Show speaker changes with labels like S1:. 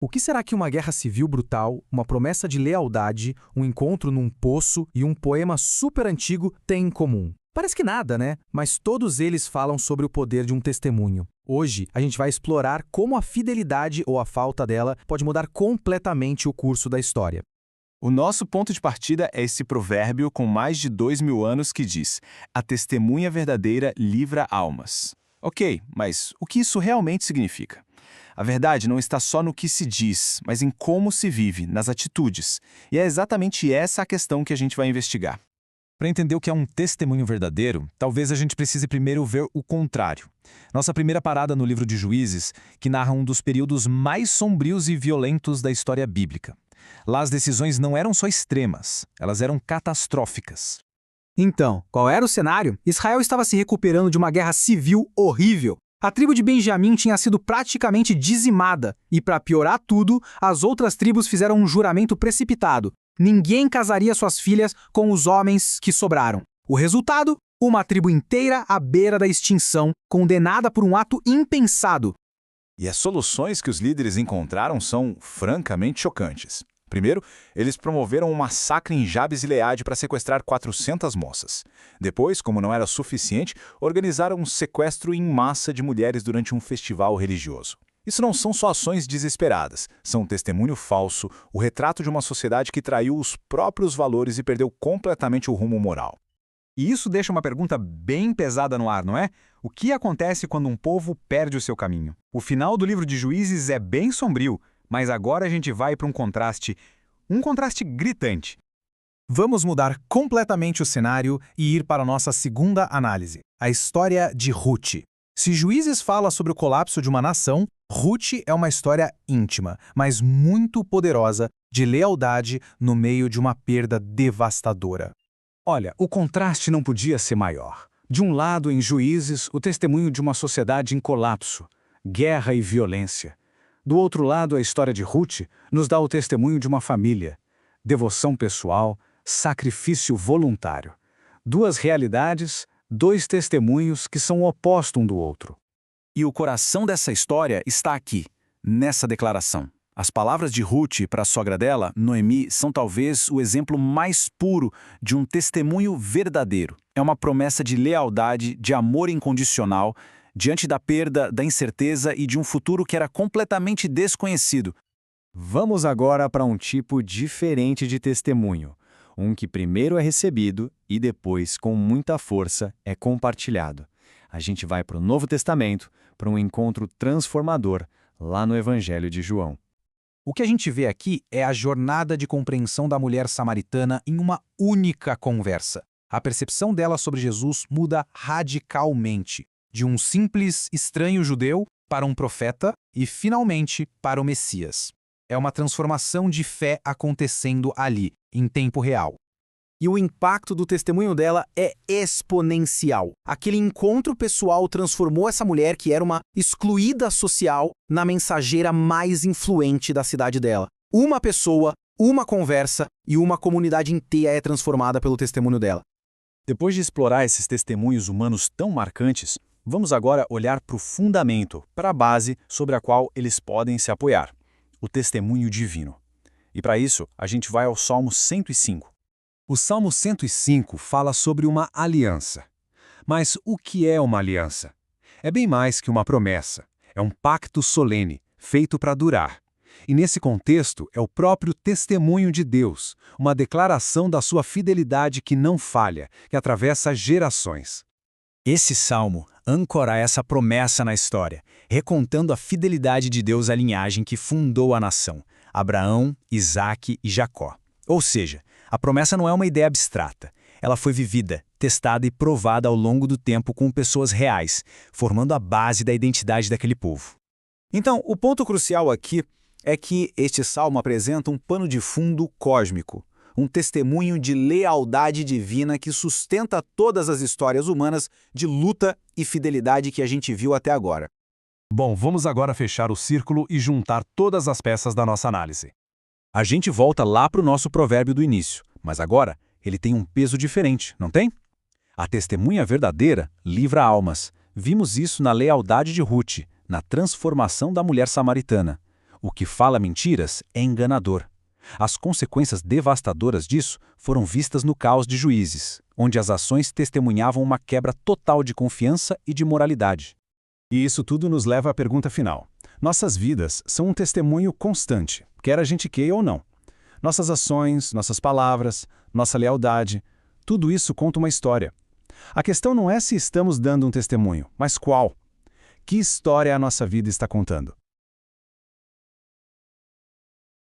S1: O que será que uma guerra civil brutal, uma promessa de lealdade, um encontro num poço e um poema super antigo têm em comum? Parece que nada, né? Mas todos eles falam sobre o poder de um testemunho. Hoje, a gente vai explorar como a fidelidade ou a falta dela pode mudar completamente o curso da história.
S2: O nosso ponto de partida é esse provérbio com mais de 2000 anos que diz: a testemunha verdadeira livra almas. Ok, mas o que isso realmente significa? A verdade não está só no que se diz, mas em como se vive, nas atitudes. E é exatamente essa a questão que a gente vai investigar.
S3: Para entender o que é um testemunho verdadeiro, talvez a gente precise primeiro ver o contrário. Nossa primeira parada no livro de Juízes, que narra um dos períodos mais sombrios e violentos da história bíblica. Lá as decisões não eram só extremas, elas eram catastróficas.
S1: Então, qual era o cenário? Israel estava se recuperando de uma guerra civil horrível. A tribo de Benjamim tinha sido praticamente dizimada, e para piorar tudo, as outras tribos fizeram um juramento precipitado. Ninguém casaria suas filhas com os homens que sobraram. O resultado? Uma tribo inteira à beira da extinção, condenada por um ato impensado.
S2: E as soluções que os líderes encontraram são francamente chocantes. Primeiro, eles promoveram um massacre em Jabes e Gileade para sequestrar 400 moças. Depois, como não era suficiente, organizaram um sequestro em massa de mulheres durante um festival religioso. Isso não são só ações desesperadas, são um testemunho falso, o retrato de uma sociedade que traiu os próprios valores e perdeu completamente o rumo moral.
S4: E isso deixa uma pergunta bem pesada no ar, não é? O que acontece quando um povo perde o seu caminho? O final do livro de Juízes é bem sombrio, mas agora a gente vai para um contraste gritante.
S1: Vamos mudar completamente o cenário e ir para a nossa segunda análise, a história de Ruth. Se Juízes fala sobre o colapso de uma nação, Ruth é uma história íntima, mas muito poderosa, de lealdade no meio de uma perda devastadora.
S4: Olha, o contraste não podia ser maior. De um lado, em Juízes, o testemunho de uma sociedade em colapso, guerra e violência. Do outro lado, a história de Ruth nos dá o testemunho de uma família, devoção pessoal, sacrifício voluntário. Duas realidades, dois testemunhos que são o oposto um do outro.
S3: E o coração dessa história está aqui, nessa declaração. As palavras de Ruth para a sogra dela, Noemi, são talvez o exemplo mais puro de um testemunho verdadeiro. É uma promessa de lealdade, de amor incondicional, diante da perda, da incerteza e de um futuro que era completamente desconhecido.
S5: Vamos agora para um tipo diferente de testemunho. Um que primeiro é recebido e depois, com muita força, é compartilhado. A gente vai para o Novo Testamento, para um encontro transformador, lá no Evangelho de João.
S1: O que a gente vê aqui é a jornada de compreensão da mulher samaritana em uma única conversa. A percepção dela sobre Jesus muda radicalmente, de um simples estranho judeu para um profeta e, finalmente, para o Messias. É uma transformação de fé acontecendo ali, em tempo real. E o impacto do testemunho dela é exponencial. Aquele encontro pessoal transformou essa mulher, que era uma excluída social, na mensageira mais influente da cidade dela. Uma pessoa, uma conversa e uma comunidade inteira é transformada pelo testemunho dela.
S3: Depois de explorar esses testemunhos humanos tão marcantes, vamos agora olhar para o fundamento, para a base sobre a qual eles podem se apoiar, o testemunho divino. E para isso, a gente vai ao Salmo 105.
S6: O Salmo 105 fala sobre uma aliança. Mas o que é uma aliança? É bem mais que uma promessa. É um pacto solene, feito para durar. E nesse contexto é o próprio testemunho de Deus, uma declaração da sua fidelidade que não falha, que atravessa gerações.
S3: Esse salmo ancora essa promessa na história, recontando a fidelidade de Deus à linhagem que fundou a nação, Abraão, Isaque e Jacó. Ou seja, a promessa não é uma ideia abstrata. Ela foi vivida, testada e provada ao longo do tempo com pessoas reais, formando a base da identidade daquele povo.
S4: Então, o ponto crucial aqui é que este salmo apresenta um pano de fundo cósmico, um testemunho de lealdade divina que sustenta todas as histórias humanas de luta e fidelidade que a gente viu até agora.
S6: Bom, vamos agora fechar o círculo e juntar todas as peças da nossa análise.
S3: A gente volta lá para o nosso provérbio do início, mas agora ele tem um peso diferente, não tem? A testemunha verdadeira livra almas. Vimos isso na lealdade de Ruth, na transformação da mulher samaritana.
S1: O que fala mentiras é enganador. As consequências devastadoras disso foram vistas no caos de Juízes, onde as ações testemunhavam uma quebra total de confiança e de moralidade.
S6: E isso tudo nos leva à pergunta final. Nossas vidas são um testemunho constante, quer a gente queira ou não. Nossas ações, nossas palavras, nossa lealdade, tudo isso conta uma história. A questão não é se estamos dando um testemunho, mas qual? Que história a nossa vida está contando?